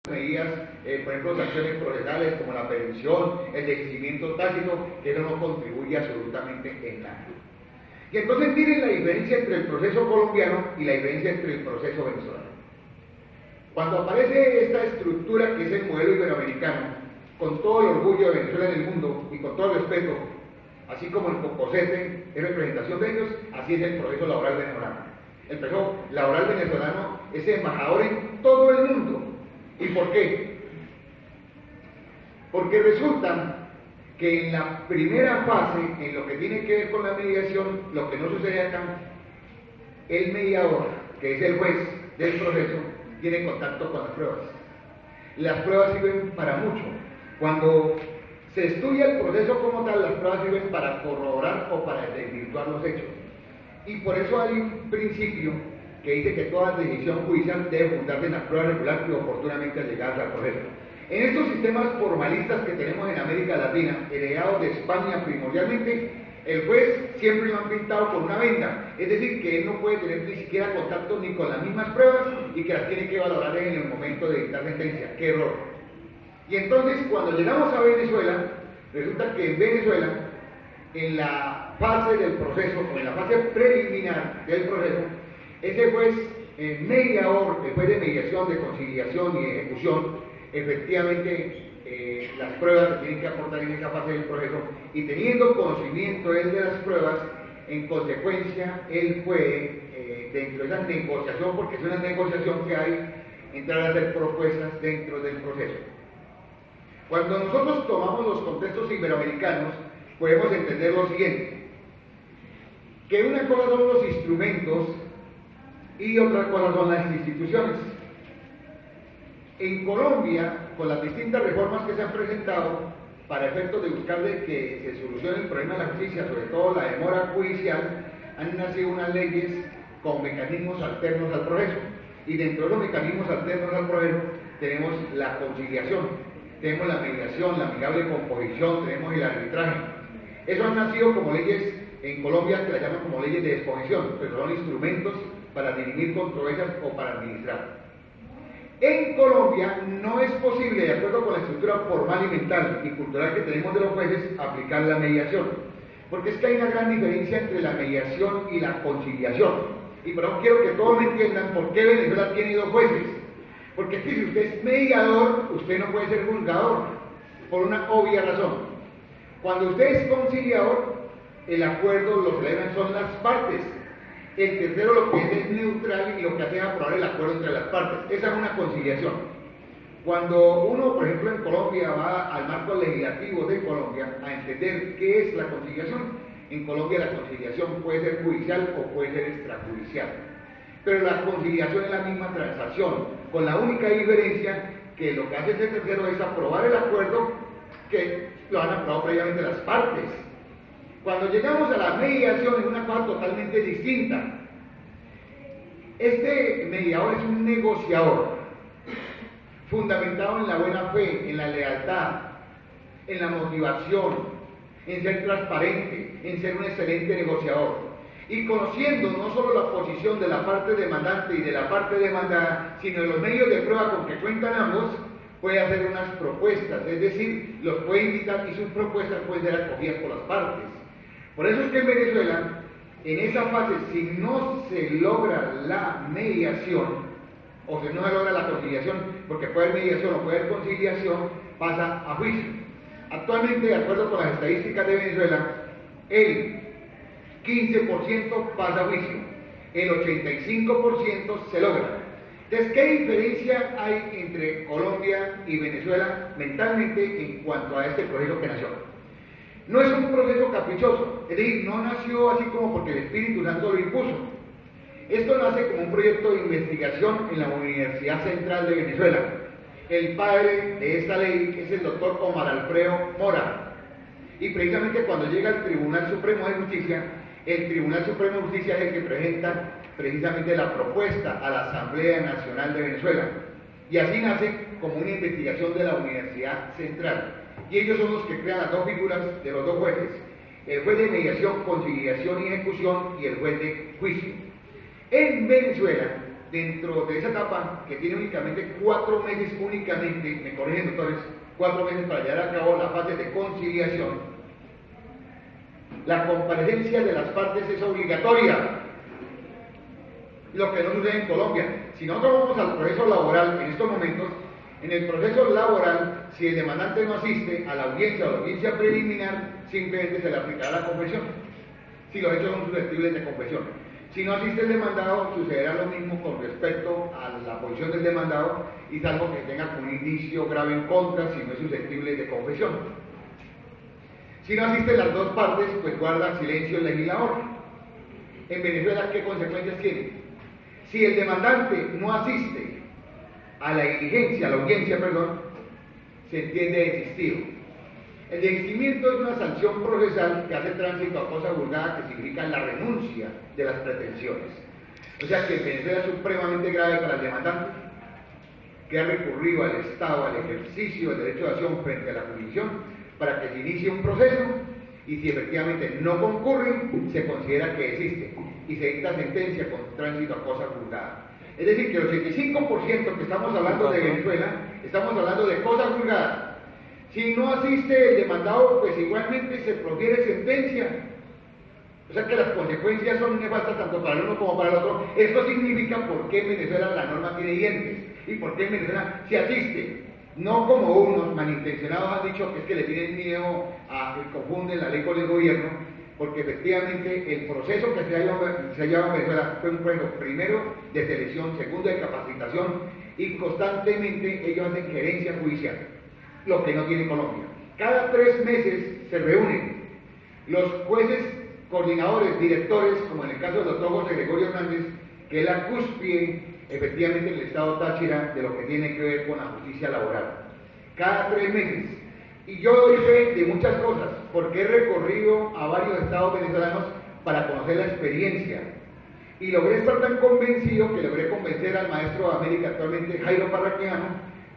medidas, por ejemplo, sanciones procesales como la prevención, el desistimiento tácito, que eso no contribuye absolutamente en nada. Y entonces miren la diferencia entre el proceso colombiano y la diferencia entre el proceso venezolano. Cuando aparece esta estructura que es el modelo iberoamericano, con todo el orgullo de Venezuela en el mundo y con todo el respeto, así como el Cocosete es representación de ellos, así es el proceso laboral venezolano. El proceso laboral venezolano es embajador en todo el mundo. ¿Y por qué? Porque resulta que en la primera fase, en lo que tiene que ver con la mediación, lo que no sucede acá, el mediador, que es el juez del proceso, tiene contacto con las pruebas. Las pruebas sirven para mucho. Cuando se estudia el proceso como tal, las pruebas sirven para corroborar o para desvirtuar los hechos. Y por eso hay un principio que dice que toda decisión judicial debe fundarse en las pruebas regulares y oportunamente allegadas al proceso. En estos sistemas formalistas que tenemos en América Latina, heredados de España primordialmente, el juez siempre lo han pintado con una venda, es decir, que él no puede tener ni siquiera contacto ni con las mismas pruebas y que las tiene que valorar en el momento de dictar sentencia. ¡Qué error! Y entonces, cuando llegamos a Venezuela, resulta que en Venezuela, en la fase del proceso, o en la fase preliminar del proceso, ese juez mediador, el juez de mediación, de conciliación y ejecución, efectivamente las pruebas se tienen que aportar en esa fase del proceso, y teniendo conocimiento él de las pruebas, en consecuencia él puede, dentro de esa negociación, porque es una negociación que hay, entrar a hacer propuestas dentro del proceso. Cuando nosotros tomamos los contextos iberoamericanos, podemos entender lo siguiente, que una cosa son los instrumentos y otra cosa son las instituciones. En Colombia, con las distintas reformas que se han presentado, para efectos de buscar de que se solucione el problema de la justicia, sobre todo la demora judicial, han nacido unas leyes con mecanismos alternos al proceso. Y dentro de los mecanismos alternos al proceso tenemos la conciliación, tenemos la mediación, la amigable composición, tenemos el arbitraje. Eso han nacido como leyes en Colombia que las llaman como leyes de exposición, pero son instrumentos para dirimir controversias o para administrar. En Colombia no es posible, de acuerdo con la estructura formal y mental y cultural que tenemos de los jueces, aplicar la mediación. Porque es que hay una gran diferencia entre la mediación y la conciliación. Y por eso quiero que todos me entiendan por qué Venezuela tiene dos jueces. Porque es que si usted es mediador, usted no puede ser juzgador, por una obvia razón. Cuando usted es conciliador, el acuerdo lo celebran son las partes. El tercero lo que es neutral y lo que hace es aprobar el acuerdo entre las partes. Esa es una conciliación. Cuando uno, por ejemplo, en Colombia va al marco legislativo de Colombia a entender qué es la conciliación, en Colombia la conciliación puede ser judicial o puede ser extrajudicial. Pero la conciliación es la misma transacción, con la única diferencia que lo que hace ese tercero es aprobar el acuerdo que lo han aprobado previamente las partes. Cuando llegamos a la mediación es una cosa totalmente distinta. Este mediador es un negociador, fundamentado en la buena fe, en la lealtad, en la motivación, en ser transparente, en ser un excelente negociador. Y conociendo no solo la posición de la parte demandante y de la parte demandada, sino de los medios de prueba con que cuentan ambos, puede hacer unas propuestas, es decir, los puede invitar y sus propuestas pueden ser acogidas por las partes. Por eso es que en Venezuela, en esa fase, si no se logra la mediación, o si no se logra la conciliación, porque puede haber mediación o puede haber conciliación, pasa a juicio. Actualmente, de acuerdo con las estadísticas de Venezuela, el 15% pasa a juicio, el 85% se logra. Entonces, ¿qué diferencia hay entre Colombia y Venezuela mentalmente en cuanto a este proceso que nació? No es un proceso caprichoso, es decir, no nació así como porque el Espíritu Santo lo impuso. Esto nace como un proyecto de investigación en la Universidad Central de Venezuela. El padre de esta ley es el doctor Omar Alfredo Mora. Y precisamente cuando llega al Tribunal Supremo de Justicia, el Tribunal Supremo de Justicia es el que presenta precisamente la propuesta a la Asamblea Nacional de Venezuela. Y así nace como una investigación de la Universidad Central. Y ellos son los que crean las dos figuras de los dos jueces, el juez de mediación, conciliación y ejecución y el juez de juicio. En Venezuela, dentro de esa etapa, que tiene únicamente 4 meses únicamente, me corrigen doctores, 4 meses para llevar a cabo la fase de conciliación, la comparecencia de las partes es obligatoria, lo que no sucede en Colombia. Si nosotros vamos al proceso laboral en estos momentos, en el proceso laboral, si el demandante no asiste a la audiencia o la audiencia preliminar, simplemente se le aplicará la confesión, si los hechos son susceptibles de confesión. Si no asiste el demandado, sucederá lo mismo con respecto a la posición del demandado, y salvo que tenga un indicio grave en contra, si no es susceptible de confesión. Si no asisten las dos partes, pues guarda silencio el legislador. En Venezuela, ¿qué consecuencias tiene? Si el demandante no asiste a la diligencia, a la audiencia, perdón, se entiende desistido. El desistimiento es una sanción procesal que hace tránsito a cosa juzgada, que significa la renuncia de las pretensiones. O sea que en Venezuela es supremamente grave para el demandante, que ha recurrido al Estado al ejercicio del derecho de acción frente a la jurisdicción para que se inicie un proceso, y si efectivamente no concurre, se considera que desiste y se dicta sentencia con tránsito a cosa juzgada. Es decir, que el 85% que estamos hablando de Venezuela, estamos hablando de cosa juzgada. Si no asiste el demandado, pues igualmente se profiere sentencia. O sea que las consecuencias son nefastas tanto para el uno como para el otro. Esto significa por qué en Venezuela la norma tiene dientes y por qué en Venezuela se asiste. No como unos malintencionados han dicho que es que le tienen miedo a que confunden la ley con el gobierno, porque efectivamente el proceso que se ha llevado en Venezuela fue un proceso primero de selección, segundo de capacitación, y constantemente ellos hacen gerencia judicial, lo que no tiene Colombia. Cada 3 meses se reúnen los jueces, coordinadores, directores, como en el caso del doctor José Gregorio Hernández, que es la cúspide efectivamente el Estado Táchira de lo que tiene que ver con la justicia laboral. Cada 3 meses. Y yo doy fe de muchas cosas, porque he recorrido a varios estados venezolanos para conocer la experiencia. Y logré estar tan convencido que logré convencer al maestro de América actualmente, Jairo Parraquiano,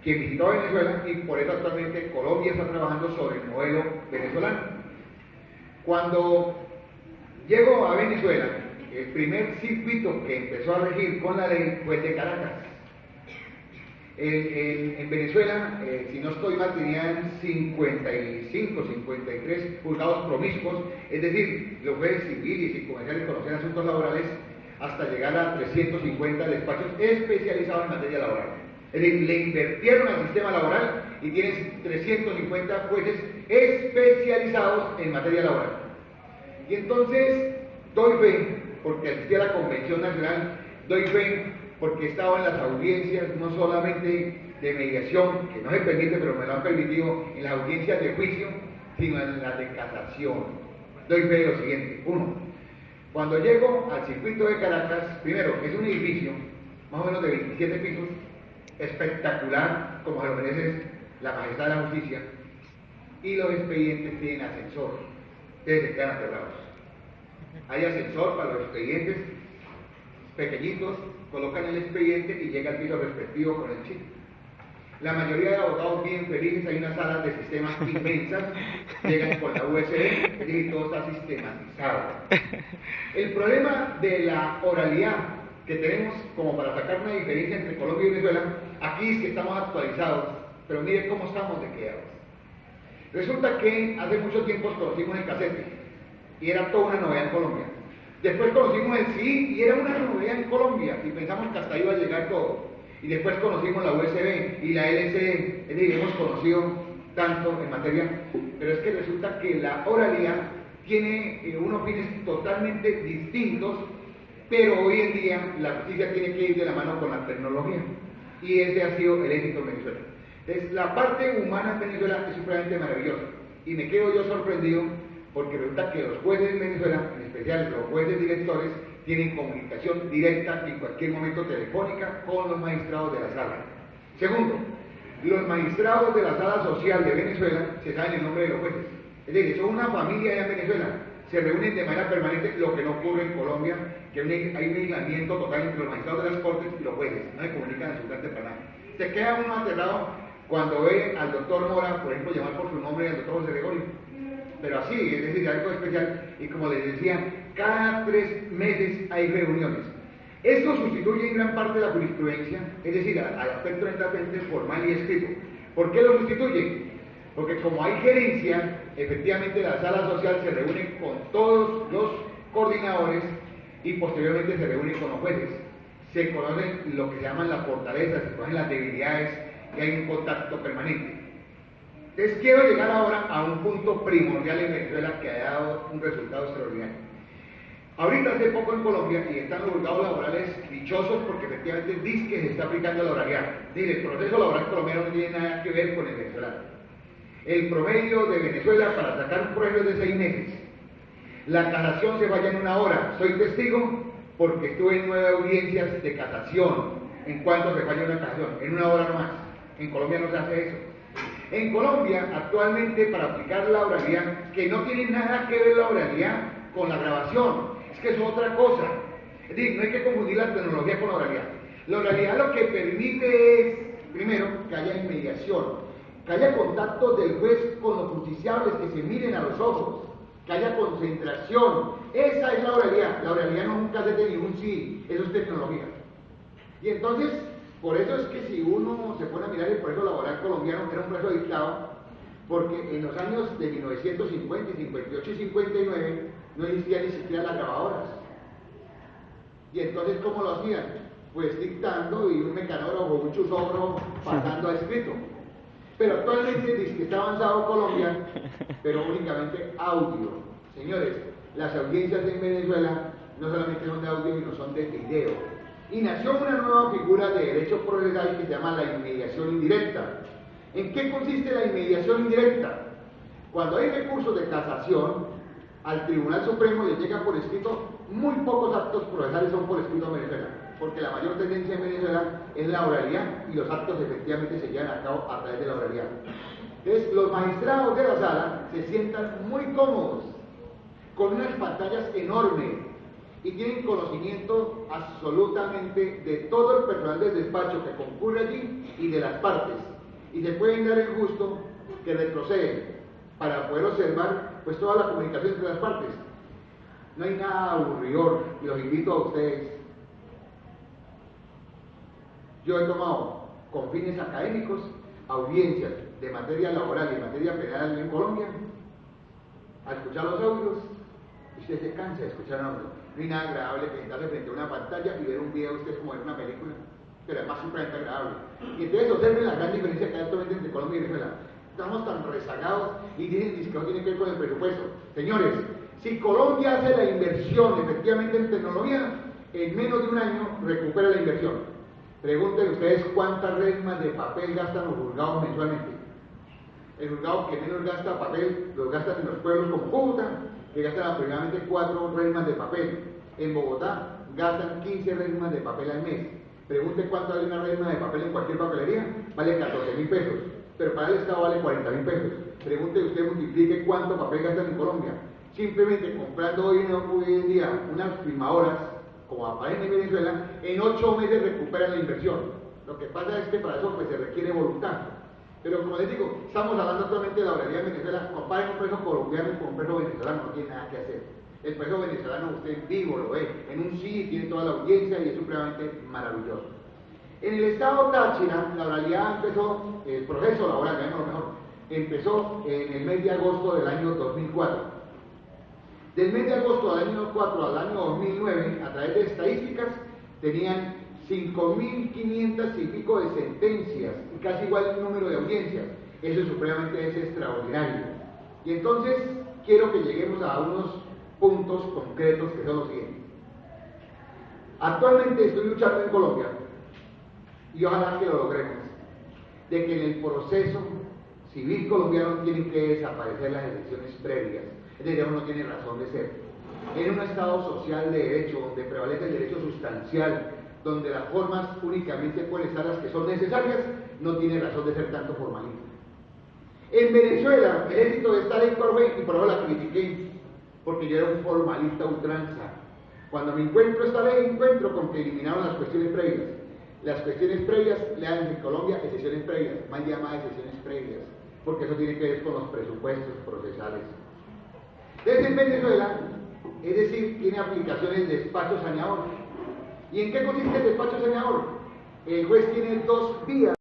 quien visitó Venezuela, y por eso actualmente Colombia está trabajando sobre el modelo venezolano. Cuando llego a Venezuela, el primer circuito que empezó a regir con la ley fue el de Caracas. En Venezuela, si no estoy mal, tenían 55, 53 juzgados promiscuos, es decir, los jueces civiles y comerciales conocen asuntos laborales, hasta llegar a 350 despachos especializados en materia laboral. Es decir, le invirtieron al sistema laboral y tienen 350 jueces especializados en materia laboral. Y entonces, doy fe, porque asistí a la Convención Nacional, doy fe porque he estado en las audiencias, no solamente de mediación, que no se permite, pero me lo han permitido, en las audiencias de juicio, sino en las de casación. Doy fe de lo siguiente. 1. Cuando llego al circuito de Caracas, primero, es un edificio, más o menos de 27 pisos, espectacular, como se lo merece la majestad de la justicia, y los expedientes tienen ascensor, ustedes se quedan aterrados. Hay ascensor para los expedientes pequeñitos, colocan el expediente y llega al piso respectivo con el chip. La mayoría de abogados bien felices, hay unas salas de sistemas inmensas, llegan con la USB, es decir, todo está sistematizado. El problema de la oralidad que tenemos como para sacar una diferencia entre Colombia y Venezuela, aquí es que estamos actualizados, pero miren cómo estamos de quedados. Resulta que hace mucho tiempo conocimos el casete, y era toda una novedad en Colombia. Después conocimos el CD y era una novedad en Colombia y pensamos que hasta ahí iba a llegar todo. Y después conocimos la USB y la LCD, es decir, hemos conocido tanto en materia, pero es que resulta que la oralidad tiene unos fines totalmente distintos, pero hoy en día la justicia tiene que ir de la mano con la tecnología y ese ha sido el éxito en Venezuela. Entonces, la parte humana en Venezuela es supremamente maravillosa y me quedo yo sorprendido porque resulta que los jueces en Venezuela, en especial los jueces directores, tienen comunicación directa en cualquier momento telefónica con los magistrados de la sala. Segundo, los magistrados de la sala social de Venezuela se saben el nombre de los jueces. Es decir, son una familia allá en Venezuela, se reúnen de manera permanente, lo que no ocurre en Colombia, que hay un aislamiento total entre los magistrados de las cortes y los jueces, no se comunican absolutamente para nada. Se queda uno aterrado cuando ve al doctor Mora, por ejemplo, llamar por su nombre al doctor José Gregorio. Pero así, es decir, algo especial, y como les decía, cada 3 meses hay reuniones. Esto sustituye en gran parte la jurisprudencia, es decir, al aspecto netamente formal y escrito. ¿Por qué lo sustituye? Porque como hay gerencia, efectivamente la sala social se reúne con todos los coordinadores y posteriormente se reúne con los jueces. Se conocen lo que se llaman las fortalezas, se conocen las debilidades y hay un contacto permanente. Entonces quiero llegar ahora a un punto primordial en Venezuela que ha dado un resultado extraordinario. Ahorita hace poco en Colombia, y están los juzgados laborales dichosos porque efectivamente dice que se está aplicando la oralidad. Dice, el proceso laboral colombiano no tiene nada que ver con el venezolano. El promedio de Venezuela para sacar un proceso es de 6 meses. La casación se vaya en 1 hora. Soy testigo porque estuve en 9 audiencias de casación en cuanto se falla una casación, en 1 hora nomás. En Colombia no se hace eso. En Colombia, actualmente, para aplicar la oralidad, que no tiene nada que ver la oralidad con la grabación, es que es otra cosa. Es decir, no hay que confundir la tecnología con la oralidad. La oralidad lo que permite es, primero, que haya inmediación, que haya contacto del juez con los justiciables, que se miren a los ojos, que haya concentración. Esa es la oralidad. La oralidad no es un casete ni un sí, eso es tecnología. Y entonces, por eso es que si uno se pone a mirar el proceso laboral colombiano, era un proceso dictado, porque en los años de 1950, 58 y 59 no existían ni siquiera las grabadoras. Y entonces, ¿cómo lo hacían? Pues dictando y un mecanógrafo o un chusógrafo pasando a escrito. Pero actualmente dice que está avanzado Colombia, pero únicamente audio. Señores, las audiencias en Venezuela no solamente son de audio, sino son de video. Y nació una nueva figura de derecho procesal que se llama la inmediación indirecta. ¿En qué consiste la inmediación indirecta? Cuando hay recursos de casación, al Tribunal Supremo le llega por escrito, muy pocos actos procesales son por escrito en Venezuela, porque la mayor tendencia en Venezuela es la oralidad y los actos efectivamente se llevan a cabo a través de la oralidad. Entonces, los magistrados de la sala se sientan muy cómodos, con unas pantallas enormes, y tienen conocimiento absolutamente de todo el personal del despacho que concurre allí y de las partes, y se pueden dar el gusto que retroceden para poder observar pues toda la comunicación entre las partes. No hay nada aburridor, y los invito a ustedes. Yo he tomado con fines académicos audiencias de materia laboral y de materia penal en Colombia, a escuchar los audios, y usted se cansa de escuchar audios. No hay nada agradable que sentarse frente a una pantalla y ver un video, usted es como ver una película, pero además supremamente agradable. Y entonces observen la gran diferencia que hay actualmente entre Colombia y Venezuela. Estamos tan rezagados y dicen que no tiene que ver con el presupuesto. Señores, si Colombia hace la inversión efectivamente en tecnología, en menos de un año recupera la inversión. Pregúntenle ustedes cuántas resmas de papel gastan los juzgados mensualmente. El juzgado que menos gasta papel, los gastan en los pueblos como Cúcuta, que gastan aproximadamente 4 resmas de papel. En Bogotá gastan 15 resmas de papel al mes. Pregunte cuánto vale una resma de papel en cualquier papelería, vale 14.000 pesos, pero para el Estado vale 40.000 pesos. Pregunte usted, multiplique cuánto papel gastan en Colombia. Simplemente comprando hoy en día unas firmadoras, como aparece en Venezuela, en 8 meses recuperan la inversión. Lo que pasa es que para eso pues, se requiere voluntad. Pero como les digo, estamos hablando actualmente de la oralidad en Venezuela. Comparen un preso colombiano con un preso venezolano, no tiene nada que hacer. El preso venezolano usted en vivo lo ve, en un sí tiene toda la audiencia y es supremamente maravilloso. En el estado Táchira, la oralidad empezó, el proceso laboral, veámoslo mejor, empezó en el mes de agosto del año 2004. Del mes de agosto del año 2004 al año 2009, a través de estadísticas, tenían 5.500 y pico de sentencias y casi igual el número de audiencias. Eso supremamente es extraordinario. Y entonces quiero que lleguemos a unos puntos concretos que son los siguientes. Actualmente estoy luchando en Colombia, y ojalá que lo logremos, de que en el proceso civil colombiano tienen que desaparecer las elecciones previas. Es decir, no tiene razón de ser. En un Estado social de derecho, donde prevalece el derecho sustancial, donde las formas únicamente pueden estar las que son necesarias, no tiene razón de ser tanto formalismo. En Venezuela, el éxito de esta ley y por eso la critiqué, porque yo era un formalista ultranza. Cuando me encuentro esta ley, encuentro con que eliminaron las cuestiones previas. Las cuestiones previas, lean en Colombia, excepciones previas, mal llamadas excepciones previas, porque eso tiene que ver con los presupuestos procesales. Desde Venezuela, es decir, tiene aplicaciones de despacho saneador. ¿Y en qué consiste el despacho señor? El juez tiene dos vías.